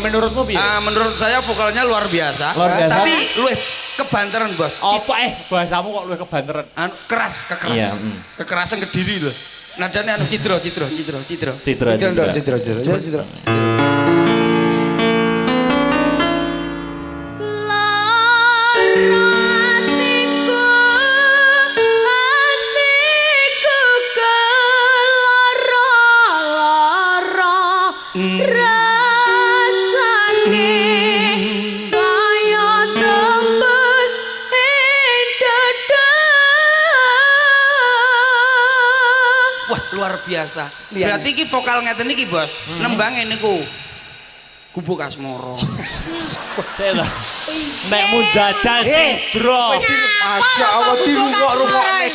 menurutmu piye? Menurut saya vokalnya luar biasa. Tapi luwih kebanteran, Bos. Apa bahasamu kok luwih kebanteran? Keras. Iya, Kekerasan Kediri lho. Nadane Cidro. Wah, luar biasa. Berarti iki vokal ngeten iki, Bos. Nembang niku Gubuk Asmoro. Nekmu jajal Cidro. Masya Allah dirungok-rungok nih.